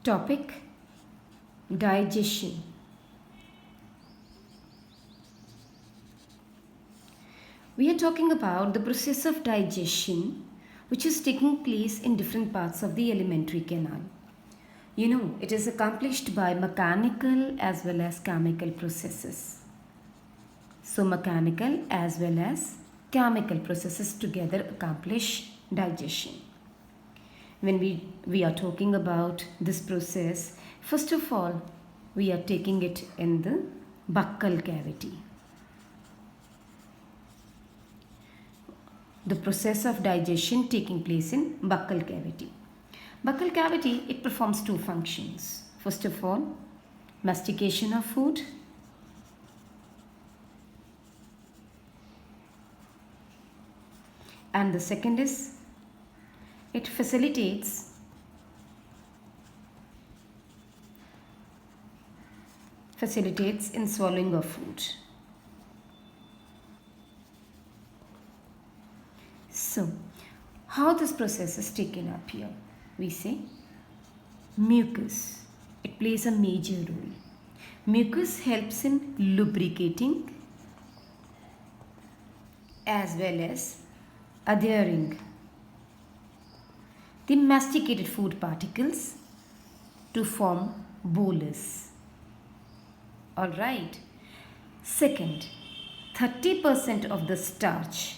Topic: Digestion. We are talking about the process of digestion which is taking place in different parts of the alimentary canal. It is accomplished by mechanical as well as chemical processes. So mechanical as well as chemical processes together accomplish digestion. When we are talking about this process, first of all, we are taking it in the buccal cavity. The process of digestion taking place in buccal cavity. Buccal cavity, it performs two functions. First of all, mastication of food. And the second is, it facilitates in swallowing of food. So, how this process is taken up here? We say mucus. It plays a major role. Mucus helps in lubricating as well as adhering the masticated food particles to form bolus. Alright. Second, 30% of the starch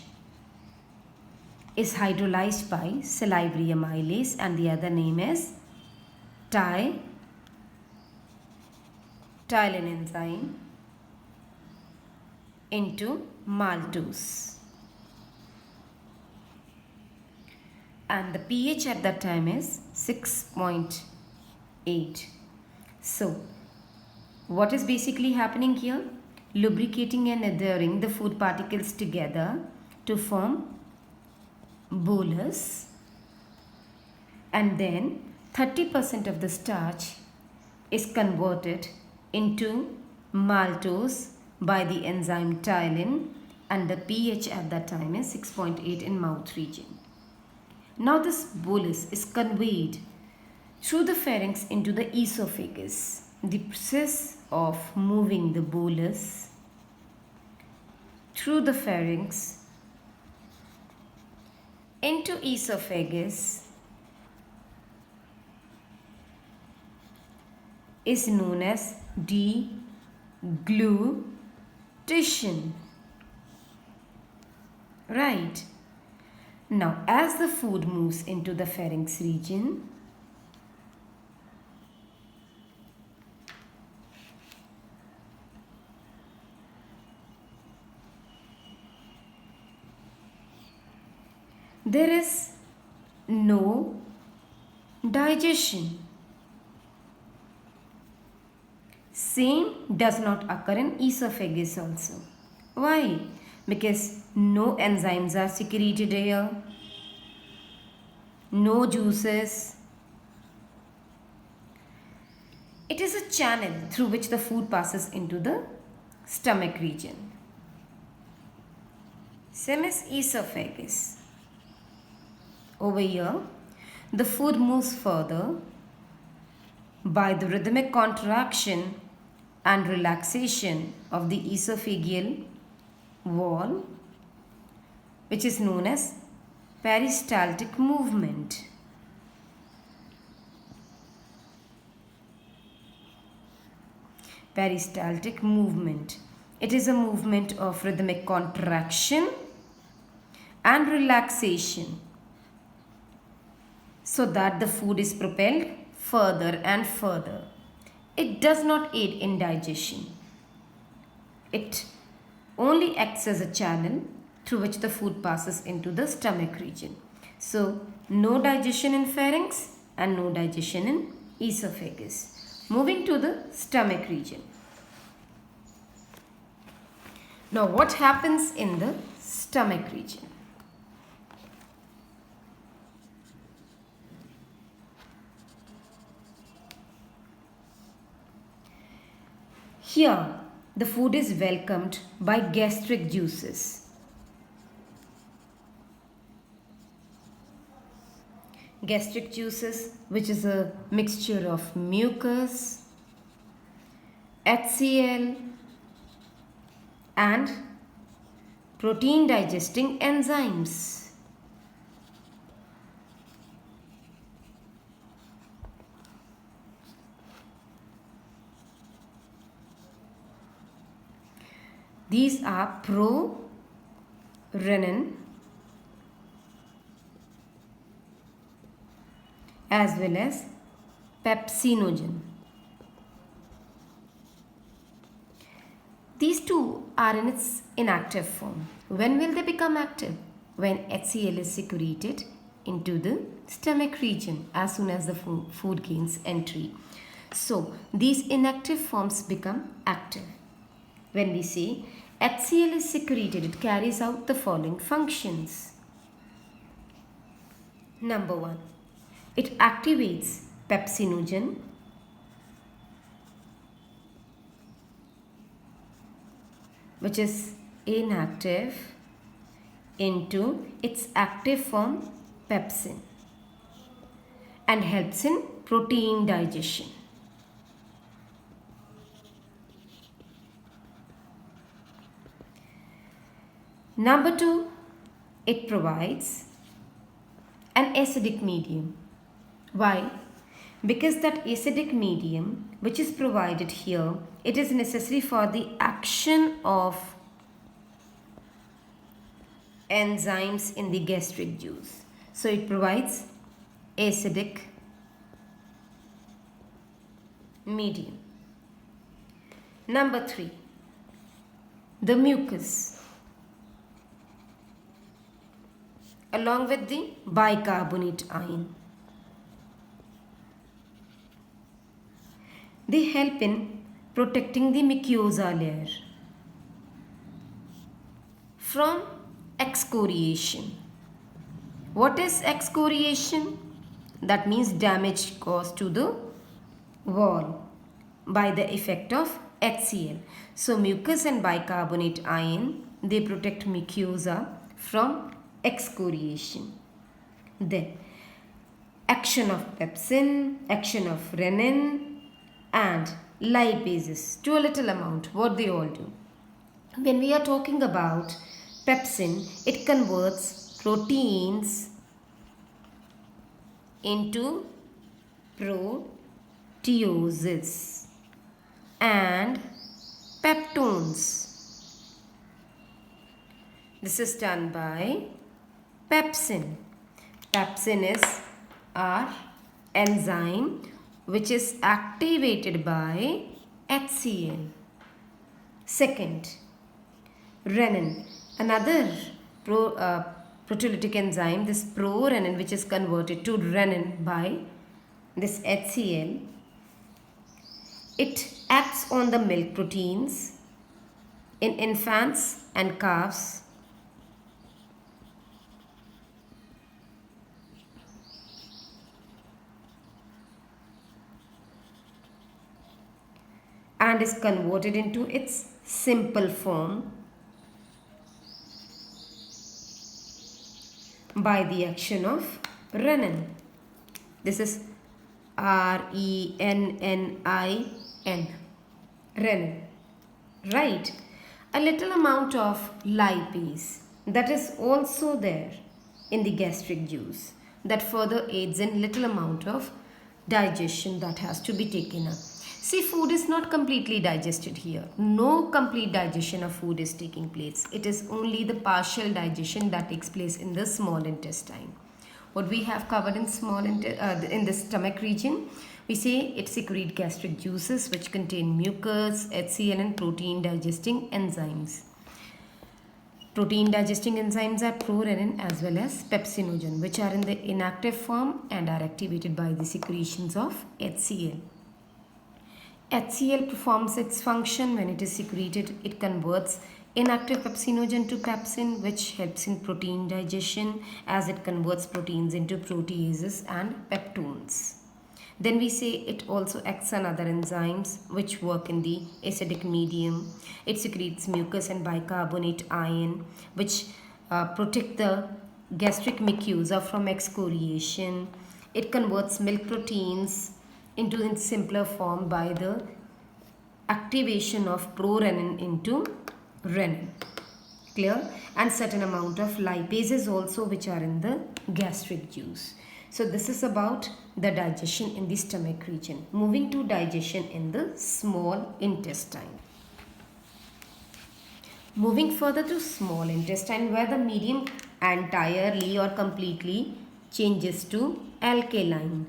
is hydrolyzed by salivary amylase, and the other name is ptyalin enzyme into maltose. And the pH at that time is 6.8. So, what is basically happening here? Lubricating and adhering the food particles together to form bolus, and then 30% of the starch is converted into maltose by the enzyme ptyalin, and the pH at that time is 6.8 in mouth region. Now this bolus is conveyed through the pharynx into the esophagus. The process of moving the bolus through the pharynx into esophagus is known as deglutition. Right. Now, as the food moves into the pharynx region, there is no digestion. Same does not occur in esophagus also. Why? Because no enzymes are secreted here, no juices. It is a channel through which the food passes into the stomach region. Same as esophagus. Over here, the food moves further by the rhythmic contraction and relaxation of the esophageal wall, which is known as peristaltic movement. Peristaltic movement. It is a movement of rhythmic contraction and relaxation so that the food is propelled further and further. It does not aid in digestion. It only acts as a channel through which the food passes into the stomach region. So, no digestion in pharynx and no digestion in esophagus. Moving to the stomach region. Now, what happens in the stomach region? Here, the food is welcomed by gastric juices. gastric juices, which is a mixture of mucus, HCl, and protein digesting enzymes. These are prorenin as well as pepsinogen. These two are in its inactive form. When will they become active? When HCl is secreted into the stomach region as soon as the food gains entry. So these inactive forms become active. When we say HCl is secreted, it carries out the following functions. Number 1, it activates pepsinogen, which is inactive, into its active form pepsin and helps in protein digestion. Number 2, it provides an acidic medium. Why? Because that acidic medium which is provided here, it is necessary for the action of enzymes in the gastric juice. So it provides acidic medium. Number 3, the mucus along with the bicarbonate ion. They help in protecting the mucosa layer from excoriation. What is excoriation? That means damage caused to the wall by the effect of HCl. So mucus and bicarbonate ion, they protect mucosa from excoriation. Then action of pepsin, action of renin and lipases to a little amount, what they all do. When we are talking about pepsin, it converts proteins into proteoses and peptones. This is done by pepsin. Pepsin is our enzyme which is activated by HCl. Second, renin, another proteolytic enzyme, this prorenin, which is converted to renin by this HCl. It acts on the milk proteins in infants and calves. And is converted into its simple form by the action of renin. This is R-E-N-N-I-N, renin. Right? A little amount of lipase that is also there in the gastric juice that further aids in little amount of digestion that has to be taken up. See, food is not completely digested here. No complete digestion of food is taking place. It is only the partial digestion that takes place in the small intestine. What we have covered in in the stomach region, we say it secretes gastric juices which contain mucus, HCl and protein digesting enzymes. Protein digesting enzymes are prorenin as well as pepsinogen, which are in the inactive form and are activated by the secretions of HCl. HCl performs its function when it is secreted. It converts inactive pepsinogen to pepsin, which helps in protein digestion as it converts proteins into proteases and peptones. Then we say it also acts on other enzymes which work in the acidic medium. It secretes mucus and bicarbonate ion which protect the gastric mucosa from excoriation. it converts milk proteins into in simpler form by the activation of prorenin into renin. Clear? And certain amount of lipases also which are in the gastric juice. So this is about the digestion in the stomach region. Moving to digestion in the small intestine. Moving further to small intestine, where the medium entirely or completely changes to alkaline.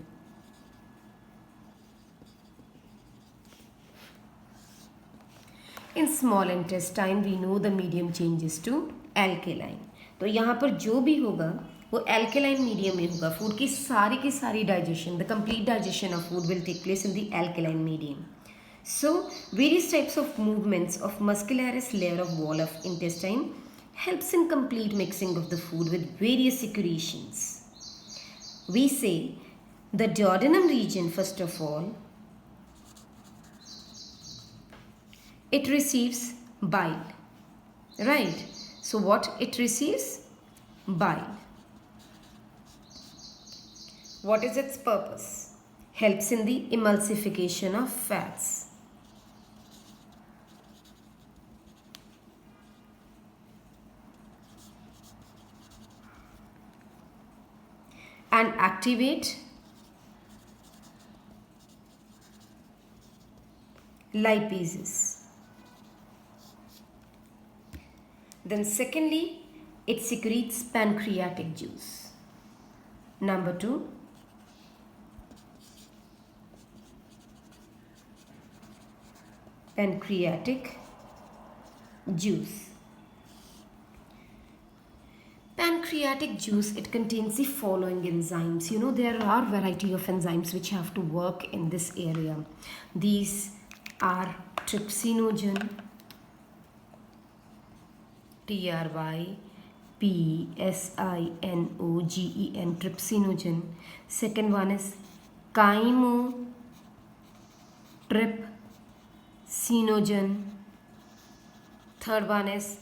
In small intestine we know the medium changes to alkaline. तो यहाँ पर जो भी होगा वो alkaline medium में होगा. Food की सारी digestion, the complete digestion of food will take place in the alkaline medium. So various types of movements of muscularis layer of wall of intestine helps in complete mixing of the food with various secretions. We say the duodenum region, first of all, it receives bile, right? So what it receives? Bile. What is its purpose? Helps in the emulsification of fats. And activate lipases. Then secondly, it secretes pancreatic juice. Number 2, pancreatic juice. Pancreatic juice, it contains the following enzymes. You know, there are variety of enzymes which have to work in this area. These are trypsinogen, trypsinogen, trypsinogen. Second one is chymotrypsinogen. Third one is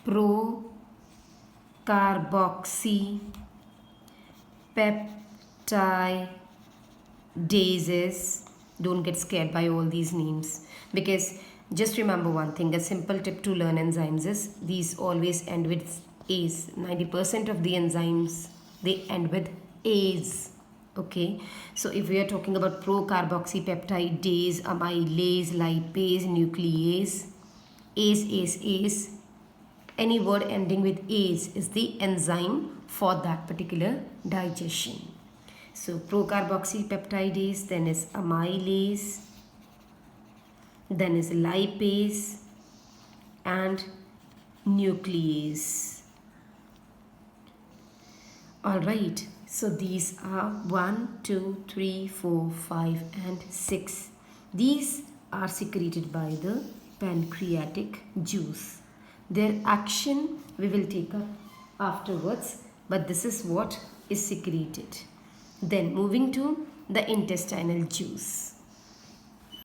procarboxypeptidases. Don't get scared by all these names, because just remember one thing, a simple tip to learn enzymes is these always end with A's. 90% of the enzymes, they end with A's. Okay, so if we are talking about procarboxypeptidase, amylase, lipase, nuclease, A's, any word ending with A's is the enzyme for that particular digestion. So procarboxypeptidase, then is amylase, then is lipase and nuclease. Alright, so these are 1, 2, 3, 4, 5 and 6. These are secreted by the pancreatic juice. Their action we will take up afterwards, but this is what is secreted. Then moving to the intestinal juice.